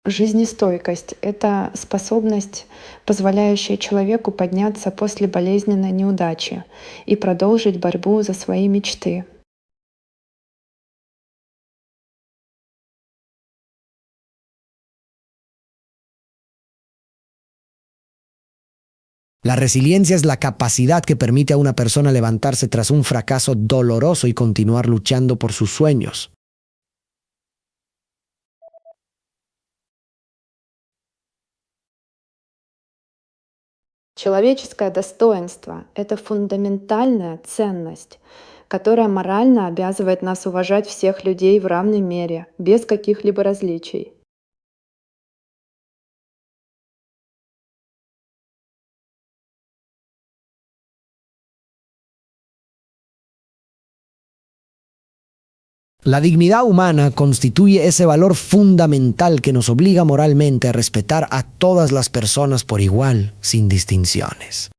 Жизнестойкость — это способность, позволяющая человеку подняться после болезненной неудачи и продолжить борьбу за свои мечты. La resiliencia es la capacidad que permite a una persona levantarse tras un fracaso doloroso y continuar luchando por sus sueños. Человеческое достоинство — это фундаментальная ценность, которая морально обязывает нас уважать всех людей в равной мере, без каких-либо различий. La dignidad humana constituye ese valor fundamental que nos obliga moralmente a respetar a todas las personas por igual, sin distinciones.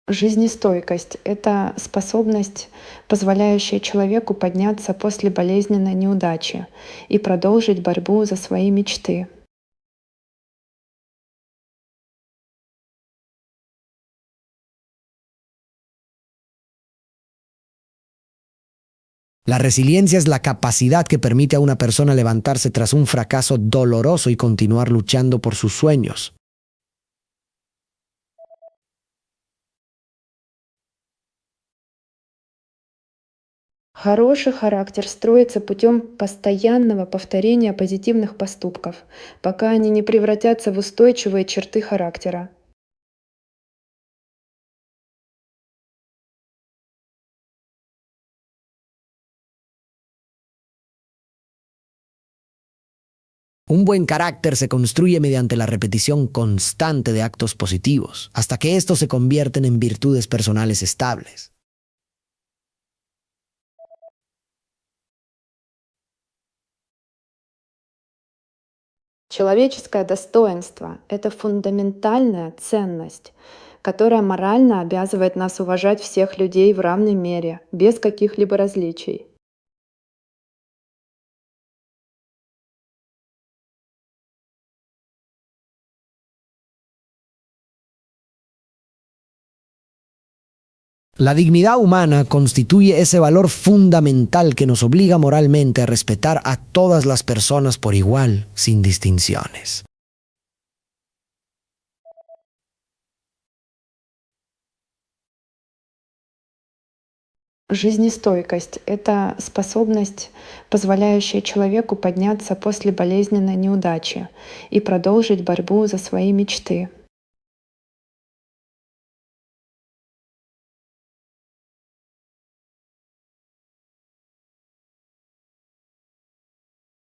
Жизнестойкость — это способность, позволяющая человеку подняться после болезненной неудачи и продолжить борьбу за свои мечты. La resiliencia es la capacidad que permite a una persona levantarse tras un fracaso doloroso y continuar luchando por sus sueños. Хороший характер строится путем постоянного повторения позитивных поступков, пока они не превратятся в устойчивые черты характера. Un buen carácter se construye mediante la repetición constante de actos positivos, hasta que estos se convierten en virtudes personales estables. Человеческое достоинство — это фундаментальная ценность, которая морально обязывает нас уважать всех людей в равной мере, без каких-либо различий. La dignidad humana constituye ese valor fundamental que nos obliga moralmente a respetar a todas las personas por igual, sin distinciones. Жизнестойкость — это способность, позволяющая человеку подняться после болезненной неудачи и продолжить борьбу за свои мечты.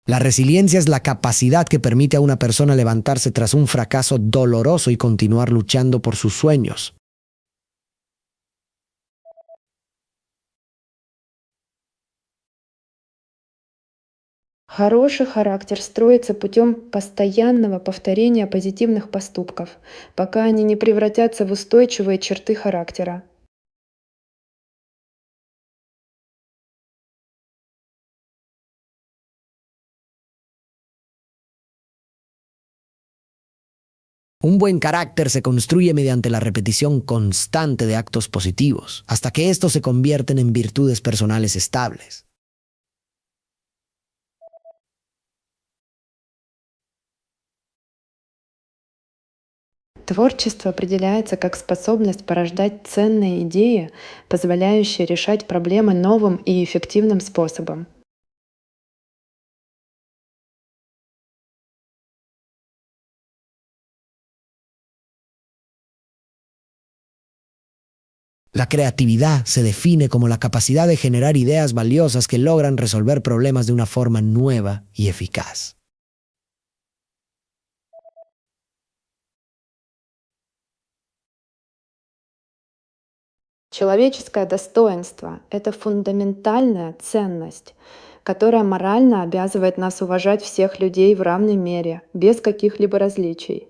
La resiliencia es la capacidad que permite a una persona levantarse tras un fracaso doloroso y continuar luchando por sus sueños. Хороший характер строится путем постоянного повторения позитивных поступков, пока они не превратятся в устойчивые черты характера. Un buen carácter se construye mediante la repetición constante de actos positivos, hasta que estos se convierten en virtudes personales estables. Творчество определяется как способность порождать ценные идеи, позволяющие решать проблемы новым и эффективным способом. La creatividad se define como la capacidad de generar ideas valiosas que logran resolver problemas de una forma nueva y eficaz. Человеческое достоинство — это фундаментальная ценность, которая морально обязывает нас уважать всех людей в равной мере, без каких-либо различий.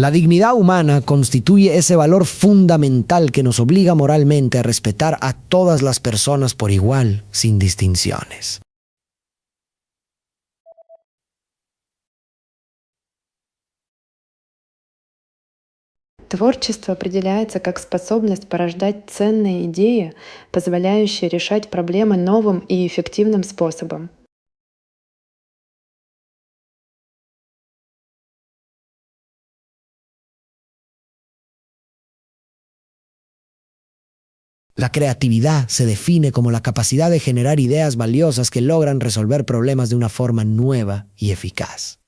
La dignidad humana constituye ese valor fundamental que nos obliga moralmente a respetar a todas las personas por igual, sin distinciones. Творчество определяется как способность порождать ценные идеи, позволяющие решать проблемы новым и эффективным способом. La creatividad se define como la capacidad de generar ideas valiosas que logran resolver problemas de una forma nueva y eficaz.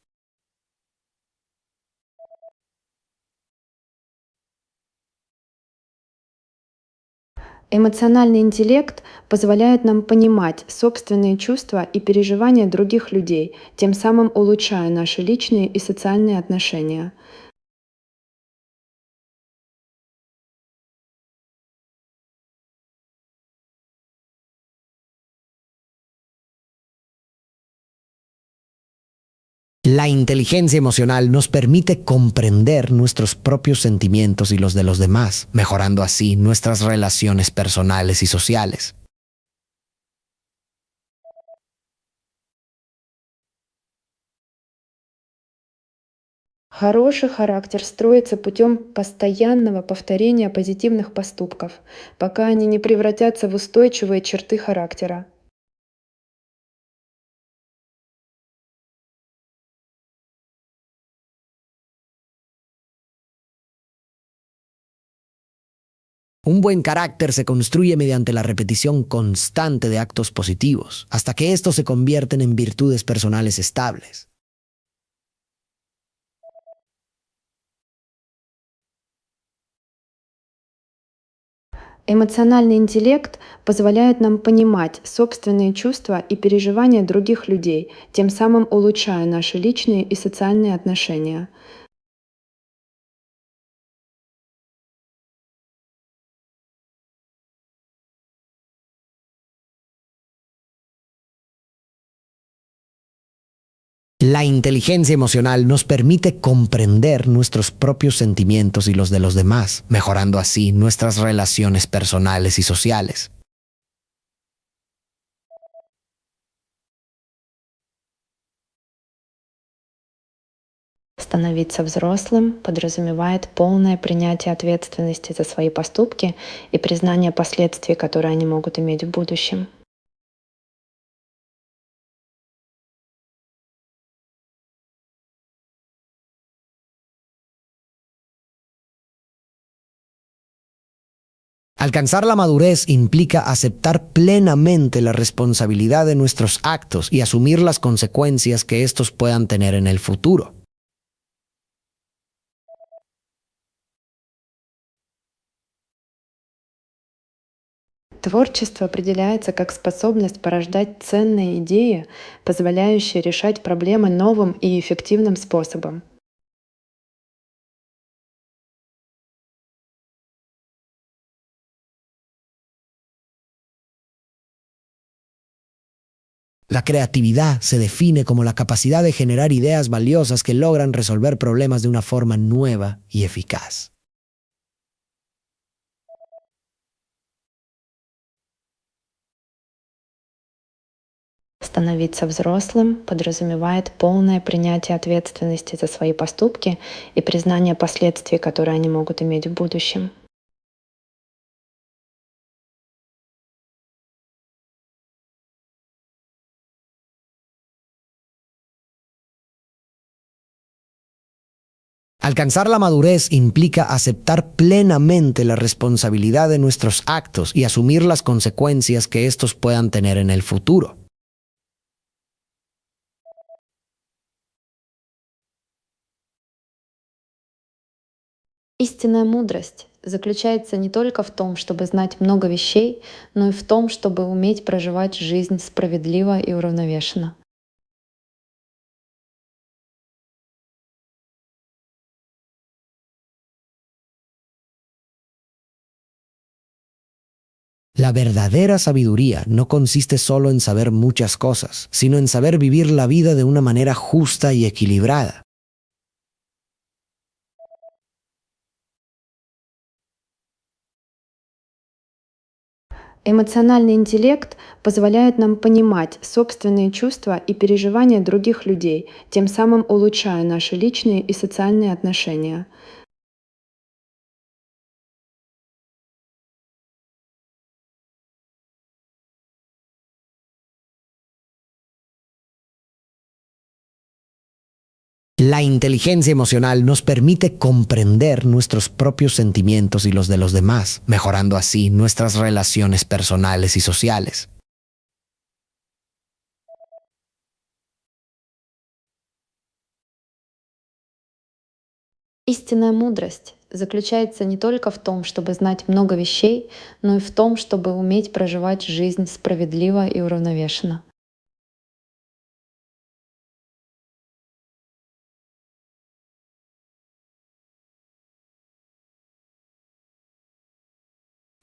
Эмоциональный интеллект позволяет нам понимать собственные чувства и переживания других людей, тем самым улучшая наши личные и социальные отношения. La inteligencia emocional nos permite comprender nuestros propios sentimientos y los de los demás, mejorando así nuestras relaciones personales y sociales. Хороший характер строится путем постоянного повторения позитивных поступков, пока они не превратятся в устойчивые черты характера. Un buen carácter se construye mediante la repetición constante de actos positivos, hasta que estos se convierten en virtudes personales estables. Эмоциональный интеллект позволяет нам понимать собственные чувства и переживания других людей, тем самым улучшая наши личные и социальные отношения. La inteligencia emocional nos permite comprender nuestros propios sentimientos y los de los demás, mejorando así nuestras relaciones personales y sociales. Становиться взрослым подразумевает полное принятие ответственности за свои поступки и признание последствий, которые они могут иметь в будущем. Alcanzar la madurez implica aceptar plenamente la responsabilidad de nuestros actos y asumir las consecuencias que estos puedan tener en el futuro. Творчество определяется как способность порождать ценные идеи, позволяющие решать проблемы новым и эффективным способом. La creatividad se define como la capacidad de generar ideas valiosas que logran resolver problemas de una forma nueva y eficaz. Становиться взрослым подразумевает полное принятие ответственности за свои поступки и признание последствий, которые они могут иметь в будущем. Alcanzar la madurez implica aceptar plenamente la responsabilidad de nuestros actos y asumir las consecuencias que estos puedan tener en el futuro. Истинная мудрость заключается не только в том, чтобы знать много вещей, но и в том, чтобы уметь проживать жизнь справедливо и уравновешенно. La verdadera sabiduría no consiste solo en saber muchas cosas, sino en saber vivir la vida de una manera justa y equilibrada. Эмоциональный интеллект позволяет нам понимать собственные чувства и переживания других людей, тем самым улучшая наши личные и социальные отношения. La inteligencia emocional nos permite comprender nuestros propios sentimientos y los de los demás, mejorando así nuestras relaciones personales y sociales. Истинная мудрость заключается не только в том, чтобы знать много вещей, но и в том, чтобы уметь проживать жизнь справедливо и уравновешенно.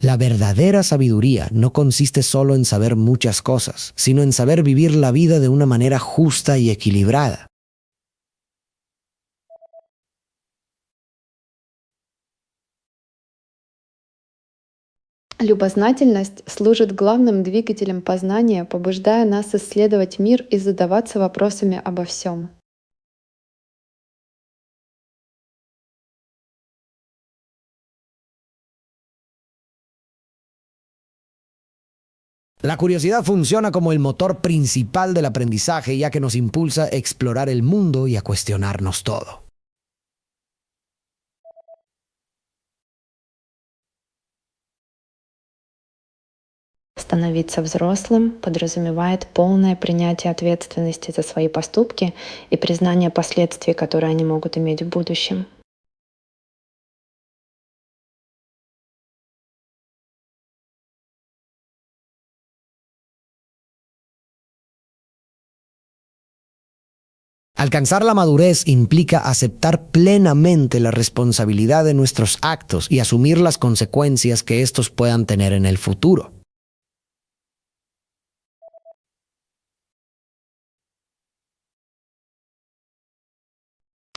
La verdadera sabiduría no consiste solo en saber muchas cosas, sino en saber vivir la vida de una manera justa y equilibrada. Любознательность служит главным двигателем познания, побуждая нас исследовать мир и задаваться вопросами обо всем. La curiosidad funciona como el motor principal del aprendizaje, ya que nos impulsa a explorar el mundo y a cuestionarnos todo. Становиться взрослым подразумевает полное принятие ответственности за свои поступки и признание последствий, которые они могут иметь в будущем. Alcanzar la madurez implica aceptar plenamente la responsabilidad de nuestros actos y asumir las consecuencias que estos puedan tener en el futuro.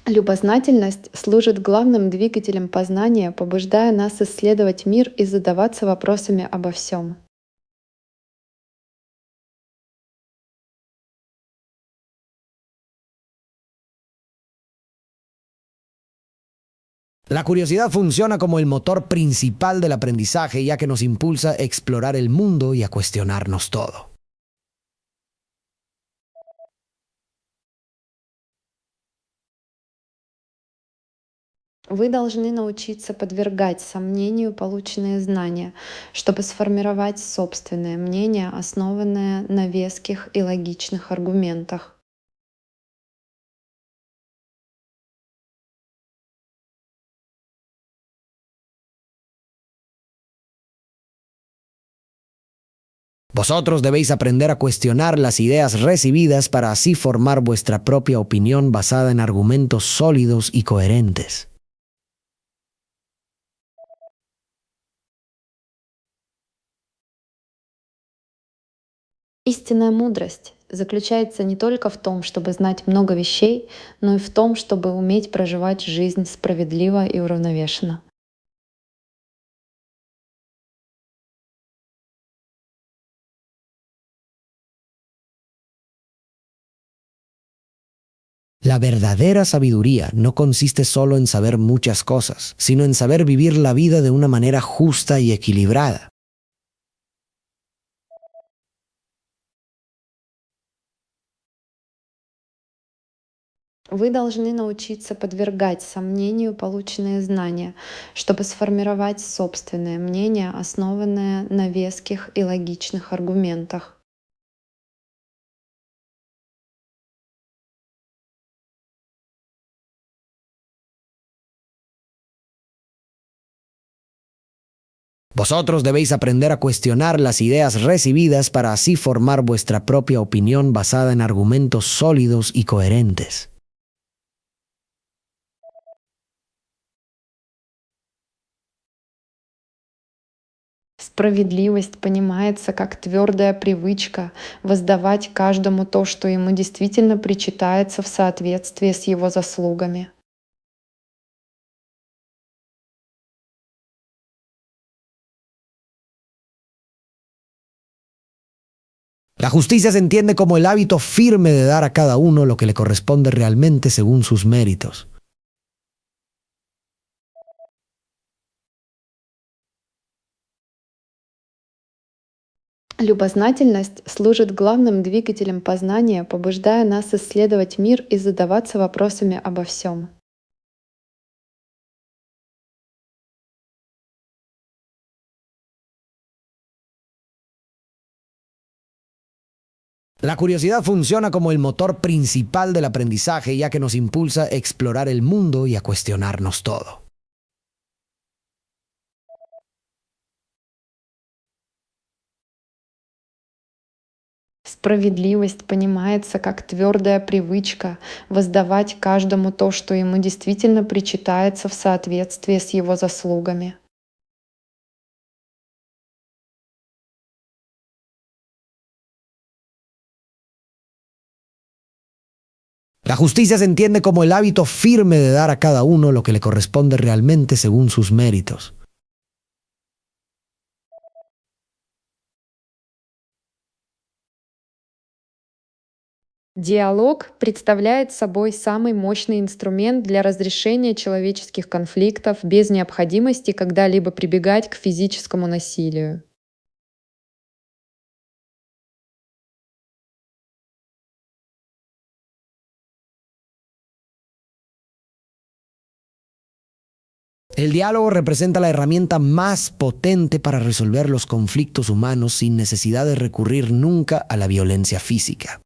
Любознательность служит главным двигателем познания, побуждая нас исследовать мир и задаваться вопросами обо всем. La curiosidad funciona como el motor principal del aprendizaje, ya que nos impulsa a explorar el mundo y a cuestionarnos todo. Вы должны научиться подвергать сомнению полученные знания, чтобы сформировать собственное мнение, основанное на веских и логичных аргументах. Vosotros debéis aprender a cuestionar las ideas recibidas para así formar vuestra propia opinión basada en argumentos sólidos y coherentes. Истинная мудрость заключается не только в том, чтобы знать много вещей, но и в том, чтобы уметь проживать жизнь справедливо и уравновешенно. La verdadera sabiduría no consiste solo en saber muchas cosas, sino en saber vivir la vida de una manera justa y equilibrada. Вы должны научиться подвергать сомнению полученные знания, чтобы сформировать собственное мнение, основанное на веских и логичных аргументах. Vosotros debéis aprender a cuestionar las ideas recibidas para así formar vuestra propia opinión basada en argumentos sólidos y coherentes. Справедливость понимается как твердая привычка воздавать каждому то, что ему действительно причитается в соответствии с его заслугами. La justicia se entiende como el hábito firme de dar a cada uno lo que le corresponde realmente según sus méritos. Любознательность служит главным двигателем познания, побуждая нас исследовать мир и задаваться вопросами обо всем. La curiosidad funciona como el motor principal del aprendizaje, ya que nos impulsa a explorar el mundo y a cuestionarnos todo. Справедливость понимается как твердая привычка воздавать каждому то, что ему действительно причитается в соответствии с его заслугами. La justicia se entiende como el hábito firme de dar a cada uno lo que le corresponde realmente según sus méritos. Диалог представляет собой самый мощный инструмент для разрешения человеческих конфликтов без необходимости когда-либо прибегать к физическому насилию. El diálogo representa la herramienta más potente para resolver los conflictos humanos sin necesidad de recurrir nunca a la violencia física.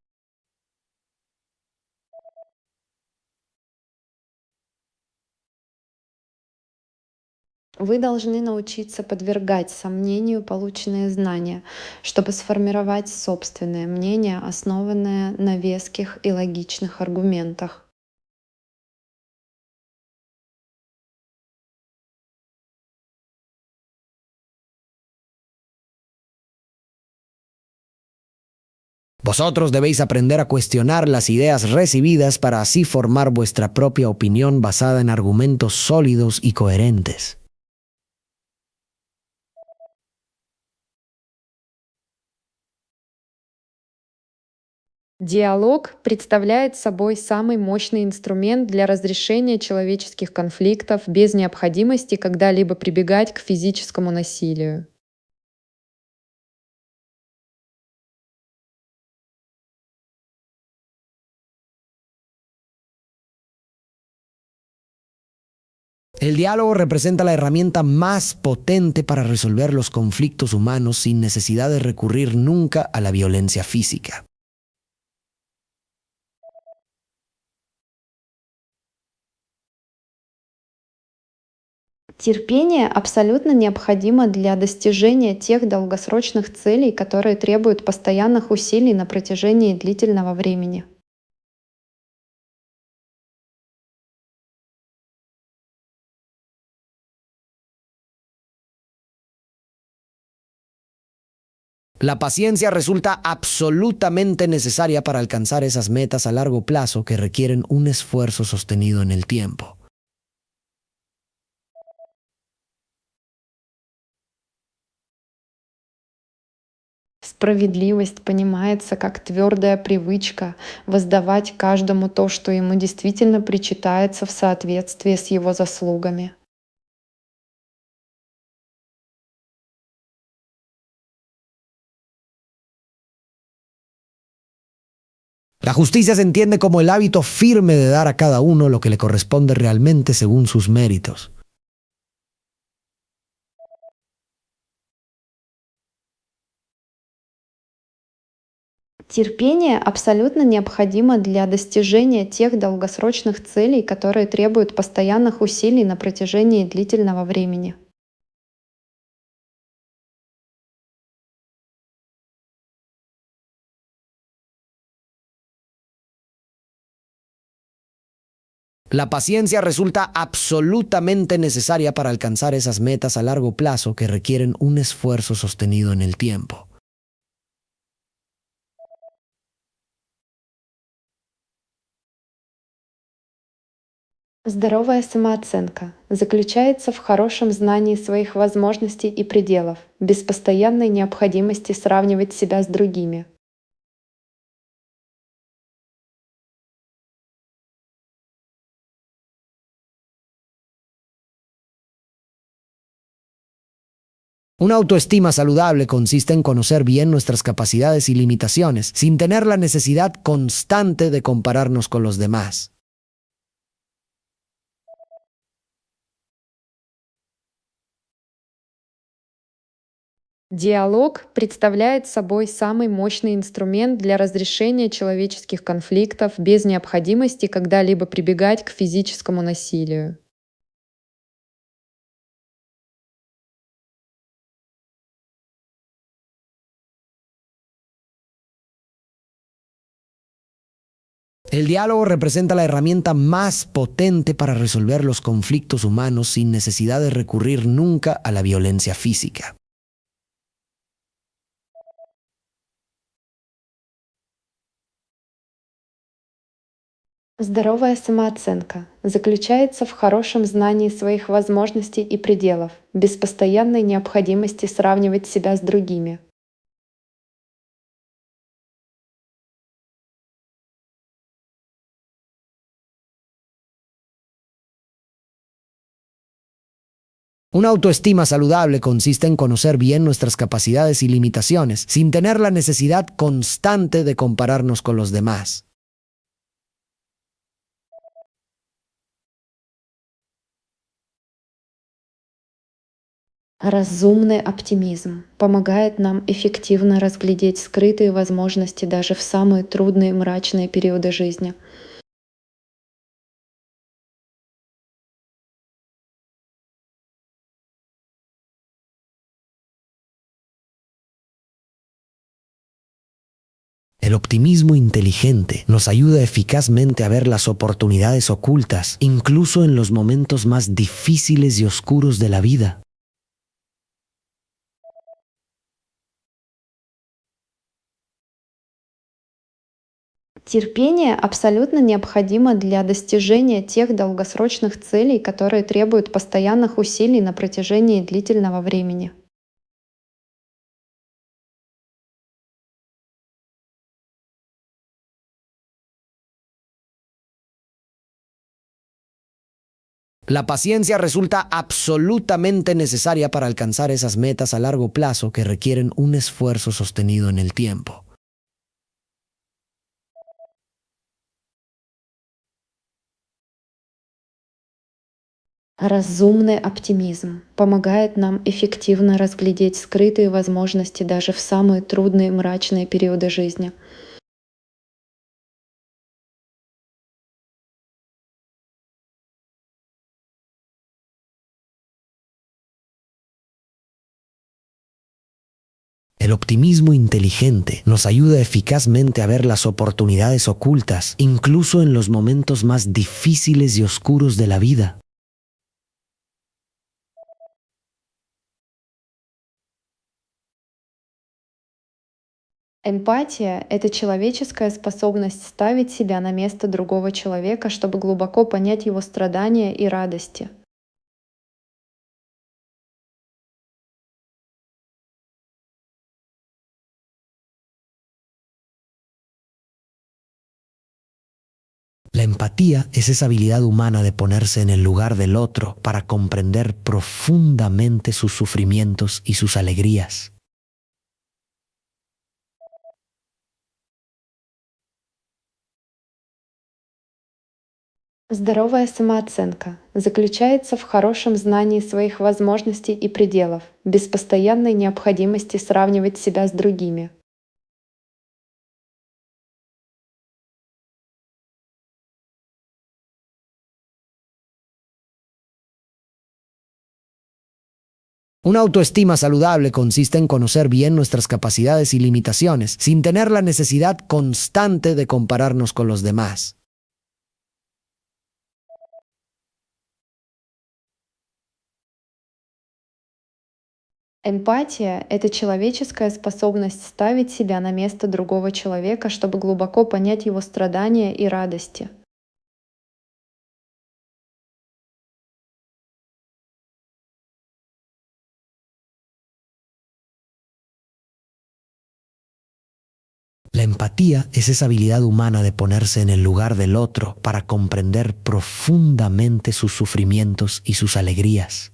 Вы должны научиться подвергать сомнению полученные знания, чтобы сформировать собственное мнение, основанное на веских и логичных аргументах. Vosotros debéis aprender a cuestionar las ideas recibidas para así formar vuestra propia opinión basada en argumentos sólidos y coherentes. Диалог представляет собой самый мощный инструмент для разрешения человеческих конфликтов без необходимости когда-либо прибегать к физическому насилию. El diálogo representa la herramienta más potente para resolver los conflictos humanos sin necesidad de recurrir nunca a la violencia física. Терпение абсолютно необходимо для достижения тех долгосрочных целей, которые требуют постоянных усилий на протяжении длительного времени. La paciencia resulta absolutamente necesaria para alcanzar esas metas a largo plazo que requieren un esfuerzo sostenido en el tiempo. Справедливость понимается как твердая привычка воздавать каждому то, что ему действительно причитается в соответствии с его заслугами. La justicia se entiende como el hábito firme de dar a cada uno lo que le corresponde realmente según sus méritos. Терпение абсолютно необходимо для достижения тех долгосрочных целей, которые требуют постоянных усилий на протяжении длительного времени. La paciencia resulta absolutamente necesaria para alcanzar esas metas a largo plazo que requieren un esfuerzo sostenido en el tiempo. Здоровая самооценка заключается в хорошем знании своих возможностей и пределов, без постоянной необходимости сравнивать себя с другими. Una autoestima saludable consiste en conocer bien nuestras capacidades y limitaciones, sin tener la necesidad constante de compararnos con los demás. Диалог представляет собой самый мощный инструмент для разрешения человеческих конфликтов без необходимости когда-либо прибегать к физическому насилию. El diálogo representa la herramienta más potente para resolver los conflictos humanos sin necesidad de recurrir nunca a la violencia física. Здоровая самооценка заключается в хорошем знании своих возможностей и пределов, без постоянной необходимости сравнивать себя с другими. Una autoestima saludable consiste en conocer bien nuestras capacidades y limitaciones, sin tener la necesidad constante de compararnos con los demás. Разумный оптимизм помогает нам эффективно разглядеть скрытые возможности даже в самые трудные и мрачные периоды жизни. El optimismo inteligente nos ayuda eficazmente a ver las oportunidades ocultas, incluso en los momentos más difíciles y oscuros de la vida. Терпение абсолютно необходимо для достижения тех долгосрочных целей, которые требуют постоянных усилий на протяжении длительного времени. La paciencia resulta absolutamente necesaria para alcanzar esas metas a largo plazo que requieren un esfuerzo sostenido en el tiempo. Разумный оптимизм помогает нам эффективно разглядеть скрытые возможности даже в самые трудные и мрачные периоды жизни. El optimismo inteligente nos ayuda eficazmente a ver las oportunidades ocultas, incluso en los momentos más difíciles y oscuros de la vida. Эмпатия — это человеческая способность ставить себя на место другого человека, чтобы глубоко понять его страдания и радости. La empatía es esa habilidad humana de ponerse en el lugar del otro para comprender profundamente sus sufrimientos y sus alegrías. Здоровая самооценка заключается в хорошем знании своих возможностей и пределов, без постоянной необходимости сравнивать себя с другими. Una autoestima saludable consiste en conocer bien nuestras capacidades y limitaciones, sin tener la necesidad constante de compararnos con los demás. Эмпатия — это человеческая способность ставить себя на место другого человека, чтобы глубоко понять его страдания и радости. La empatía es esa habilidad humana de ponerse en el lugar del otro para comprender profundamente sus sufrimientos y sus alegrías.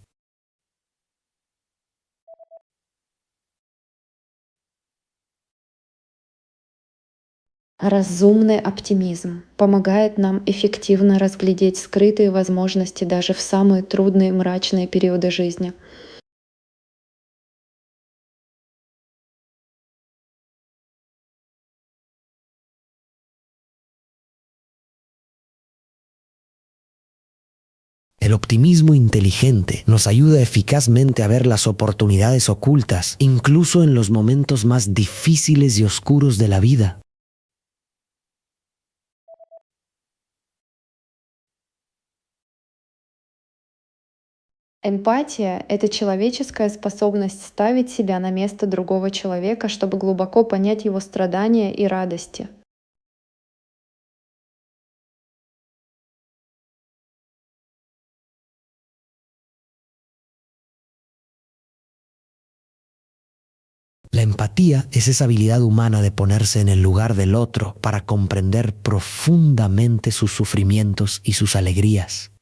Разумный оптимизм помогает нам эффективно разглядеть скрытые возможности даже в самые трудные и мрачные периоды жизни. El optimismo inteligente nos ayuda eficazmente a ver las oportunidades ocultas, incluso en los momentos más difíciles y oscuros de la vida. Эмпатия — это человеческая способность ставить себя на место другого человека, чтобы глубоко понять его страдания и радости. La empatía es esa habilidad humana de ponerse en el lugar del otro para comprender profundamente sus sufrimientos y sus alegrías.